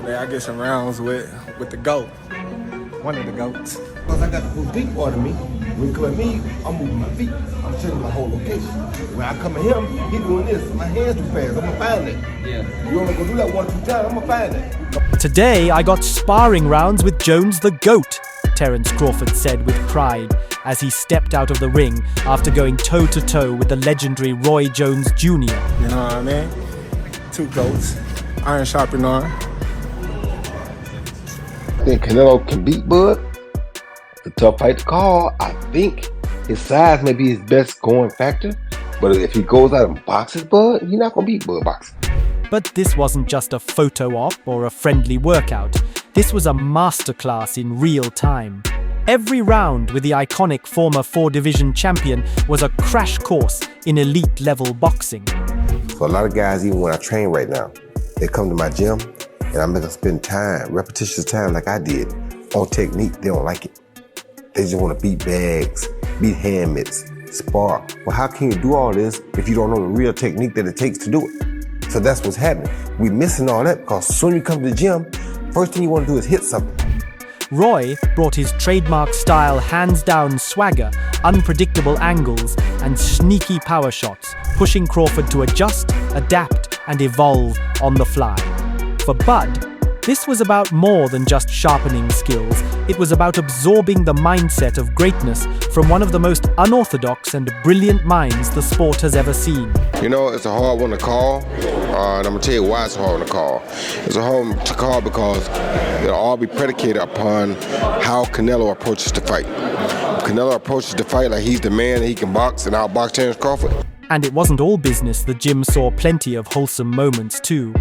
Today I get some rounds with the GOAT, one of the GOATs. Because I got the boutique part of me. When you come at me, I'm moving my feet. I'm changing my whole location. When I come at him, he doing this. My hands too fast. I'm gonna find that. Yeah. You only gonna do that 1 or 2 times, I'm gonna find that. Today I got sparring rounds with Jones the GOAT, Terence Crawford said with pride as he stepped out of the ring after going toe-to-toe with the legendary Roy Jones Jr. You know what I mean? 2 GOATs, iron sharpening iron. I think Canelo can beat Bud. It's a tough fight to call. I think his size may be his best going factor, but if he goes out and boxes Bud, he's not going to beat Bud boxing. But this wasn't just a photo op or a friendly workout. This was a masterclass in real time. Every round with the iconic former 4-division champion was a crash course in elite-level boxing. So a lot of guys, even when I train right now, they come to my gym and I'm going to spend time, repetitious time like I did, on technique. They don't like it. They just want to beat bags, beat hand mitts, spar. Well, how can you do all this if you don't know the real technique that it takes to do it? So that's what's happening. We're missing all that because as soon as you come to the gym, first thing you want to do is hit something. Roy brought his trademark style hands-down swagger, unpredictable angles, and sneaky power shots, pushing Crawford to adjust, adapt, and evolve on the fly. For Bud, this was about more than just sharpening skills. It was about absorbing the mindset of greatness from one of the most unorthodox and brilliant minds the sport has ever seen. You know, it's a hard one to call, and I'm going to tell you why it's a hard one to call. It's a hard one to call because it'll all be predicated upon how Canelo approaches the fight. Canelo approaches the fight like he's the man and he can box and outbox Terence Crawford. And it wasn't all business. The gym saw plenty of wholesome moments too.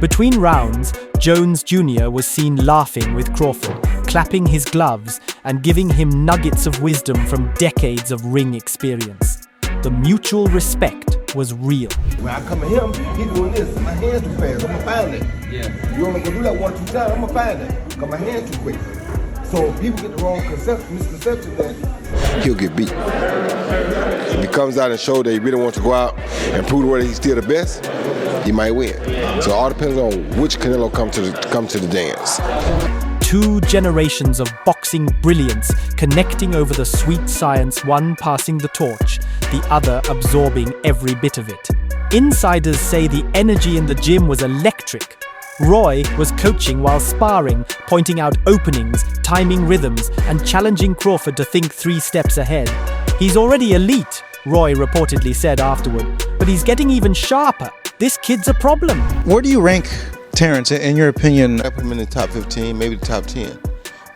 Between rounds, Jones Jr. was seen laughing with Crawford, clapping his gloves and giving him nuggets of wisdom from decades of ring experience. The mutual respect was real. When I come at him, he doing this. My hands too fast. I'm gonna find that. Yeah. You only gonna do that 1 or 2 times, I'm gonna find that. Because my hands too quick. So people get the wrong misconception that he'll get beat. If he comes out and shows that he really wants to go out and prove the world that he's still the best, he might win. So it all depends on which Canelo come to the dance. 2 generations of boxing brilliance connecting over the sweet science, one passing the torch, the other absorbing every bit of it. Insiders say the energy in the gym was electric. Roy was coaching while sparring, pointing out openings, timing rhythms, and challenging Crawford to think 3 steps ahead. He's already elite, Roy reportedly said afterward, but he's getting even sharper. This kid's a problem. Where do you rank Terence, in your opinion? I put him in the top 15, maybe the top 10,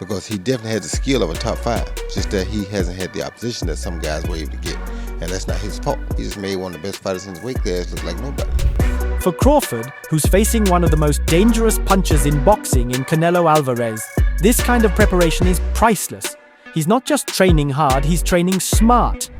because he definitely has the skill of a top 5. Just that he hasn't had the opposition that some guys were able to get, and that's not his fault. He just made one of the best fighters in his weight class look like nobody. For Crawford, who's facing one of the most dangerous punchers in boxing in Canelo Alvarez, this kind of preparation is priceless. He's not just training hard, he's training smart.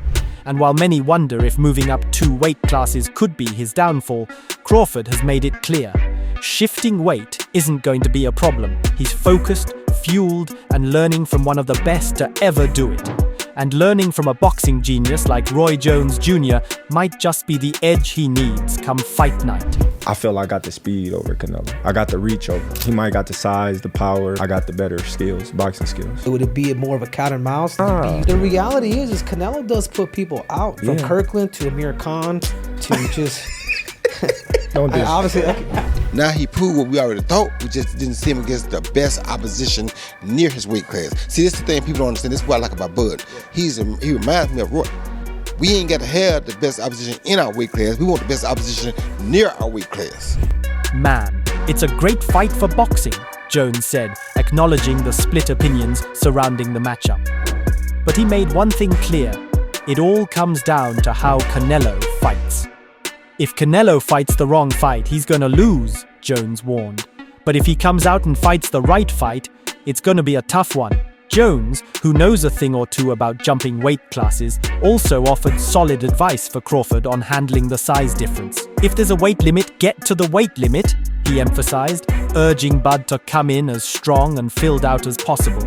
And while many wonder if moving up 2 weight classes could be his downfall, Crawford has made it clear. Shifting weight isn't going to be a problem. He's focused, fueled, and learning from one of the best to ever do it. And learning from a boxing genius like Roy Jones Jr. might just be the edge he needs come fight night. I feel I got the speed over Canelo. I got the reach over him. He might got the size, the power. I got the better skills, boxing skills. Would it be more of a cat and mouse? The reality is Canelo does put people out. From Kirkland to Amir Khan to just... Don't do obviously. Now he proved what we already thought. We just didn't see him against the best opposition near his weight class. See, this is the thing people don't understand. This is what I like about Bud. He reminds me of Roy. We ain't got to have the best opposition in our weight class. We want the best opposition near our weight class. Man, it's a great fight for boxing, Jones said, acknowledging the split opinions surrounding the matchup. But he made one thing clear. It all comes down to how Canelo fights. If Canelo fights the wrong fight, he's gonna lose, Jones warned. But if he comes out and fights the right fight, it's gonna be a tough one. Jones, who knows a thing or two about jumping weight classes, also offered solid advice for Crawford on handling the size difference. If there's a weight limit, get to the weight limit, he emphasized, urging Bud to come in as strong and filled out as possible.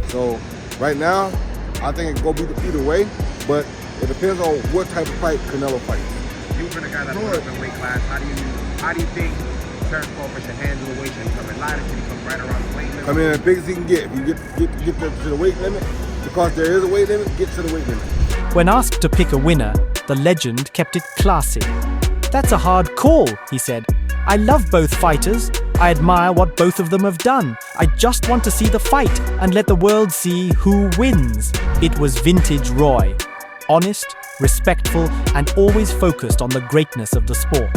So right now, I think it's gonna be either way, but it depends on what type of fight Canelo fights. You were the guy that was in weight class. How do you think Terence Crawford should handle the weight. Should he come in lighter? Should he come right around the weight limit? Come in as big as he can get. If you get to the weight limit, because there is a weight limit, get to the weight limit. When asked to pick a winner, the legend kept it classy. "That's a hard call," he said. "I love both fighters. I admire what both of them have done. I just want to see the fight and let the world see who wins." It was vintage Roy. Honest, respectful, and always focused on the greatness of the sport.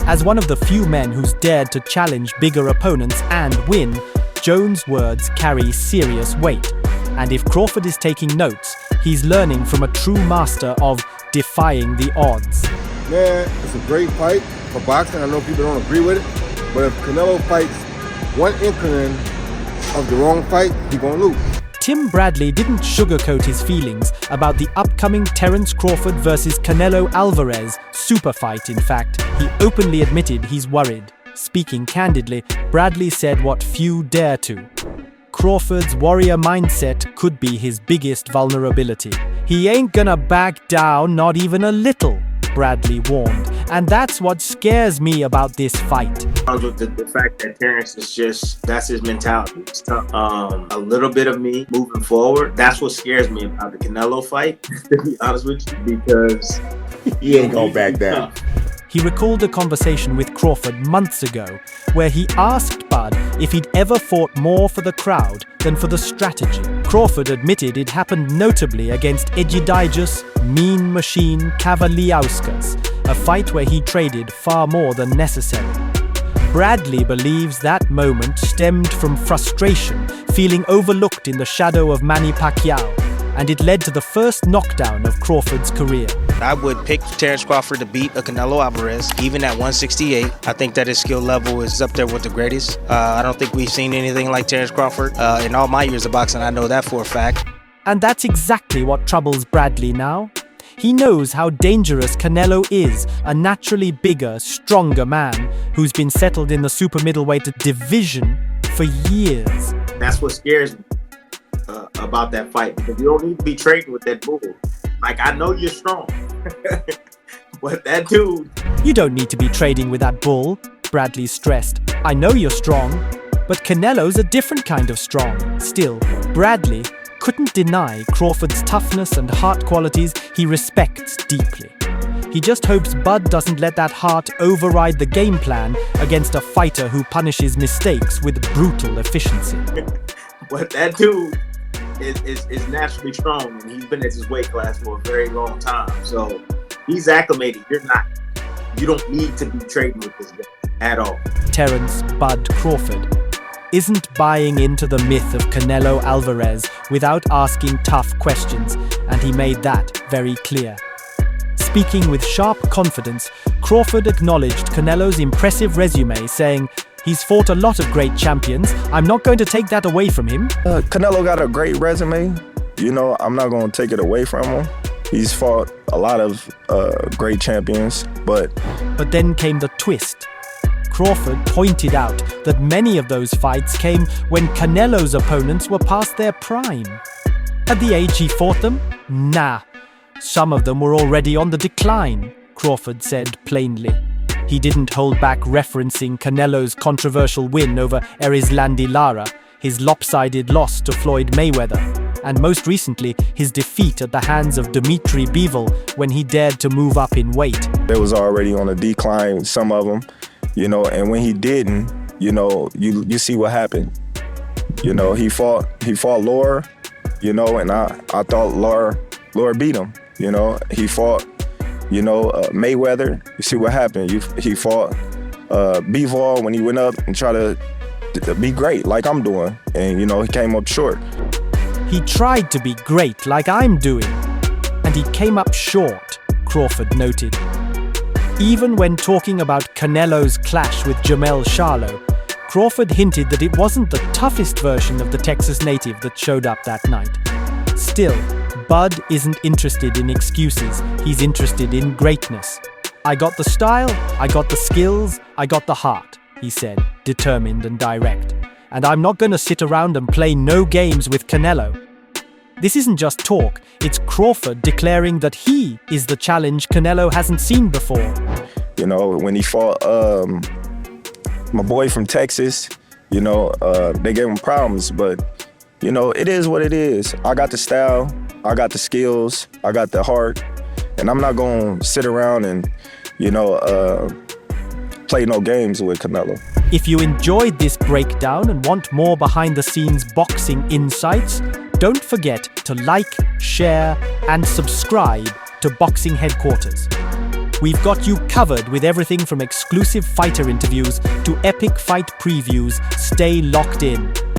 As one of the few men who's dared to challenge bigger opponents and win, Jones' words carry serious weight. And if Crawford is taking notes, he's learning from a true master of defying the odds. Man, it's a great fight for boxing. I know people don't agree with it, but if Canelo fights one inkling of the wrong fight, he's gonna lose. Tim Bradley didn't sugarcoat his feelings about the upcoming Terence Crawford versus Canelo Alvarez super fight. In fact, he openly admitted he's worried. Speaking candidly, Bradley said what few dare to. Crawford's warrior mindset could be his biggest vulnerability. "He ain't gonna back down, not even a little," Bradley warned. "And that's what scares me about this fight." With the fact that Terence is just, that's his mentality. It's tough. A little bit of me moving forward, that's what scares me about the Canelo fight, to be honest with you, because he ain't gonna back down. He recalled a conversation with Crawford months ago where he asked Bud if he'd ever fought more for the crowd than for the strategy. Crawford admitted it happened notably against Egidius Mean Machine Kavaliauskas, a fight where he traded far more than necessary. Bradley believes that moment stemmed from frustration, feeling overlooked in the shadow of Manny Pacquiao, and it led to the first knockdown of Crawford's career. I would pick Terence Crawford to beat a Canelo Alvarez, even at 168. I think that his skill level is up there with the greatest. I don't think we've seen anything like Terence Crawford. In all my years of boxing, I know that for a fact. And that's exactly what troubles Bradley now. He knows how dangerous Canelo is, a naturally bigger, stronger man who's been settled in the super middleweight division for years. That's what scares me about that fight, because you don't need to be trading with that bull. Like, I know you're strong, but that dude... You don't need to be trading with that bull, Bradley stressed. I know you're strong, but Canelo's a different kind of strong. Still, Bradley couldn't deny Crawford's toughness and heart qualities he respects deeply. He just hopes Bud doesn't let that heart override the game plan against a fighter who punishes mistakes with brutal efficiency. But that dude is naturally strong, and he's been at his weight class for a very long time. So he's acclimated. You don't need to be trading with this guy at all. Terence Bud Crawford isn't buying into the myth of Canelo Alvarez without asking tough questions, and he made that very clear. Speaking with sharp confidence, Crawford acknowledged Canelo's impressive resume, saying, "He's fought a lot of great champions. I'm not going to take that away from him." Canelo got a great resume. You know, I'm not going to take it away from him. He's fought a lot of great champions, but then came the twist. Crawford pointed out that many of those fights came when Canelo's opponents were past their prime. At the age he fought them? Nah. Some of them were already on the decline, Crawford said plainly. He didn't hold back referencing Canelo's controversial win over Erislandy Lara, his lopsided loss to Floyd Mayweather, and most recently his defeat at the hands of Dimitri Bivol when he dared to move up in weight. They was already on a decline, some of them, you know, and when he didn't, you know, you see what happened. You know, he fought Laura, you know, and I thought Laura beat him. You know, he fought, you know, Mayweather. You see what happened. He fought Bivol when he went up and tried to be great like I'm doing. And, you know, he came up short. He tried to be great like I'm doing, and he came up short, Crawford noted. Even when talking about Canelo's clash with Jamel Charlo, Crawford hinted that it wasn't the toughest version of the Texas native that showed up that night. Still, Bud isn't interested in excuses, he's interested in greatness. "I got the style, I got the skills, I got the heart," he said, determined and direct. "And I'm not going to sit around and play no games with Canelo." This isn't just talk, it's Crawford declaring that he is the challenge Canelo hasn't seen before. You know, when he fought my boy from Texas, you know, they gave him problems, but, you know, it is what it is. I got the style, I got the skills, I got the heart, and I'm not gonna sit around and, you know, play no games with Canelo. If you enjoyed this breakdown and want more behind-the-scenes boxing insights, don't forget to like, share, and subscribe to Boxing Headquarters. We've got you covered with everything from exclusive fighter interviews to epic fight previews. Stay locked in.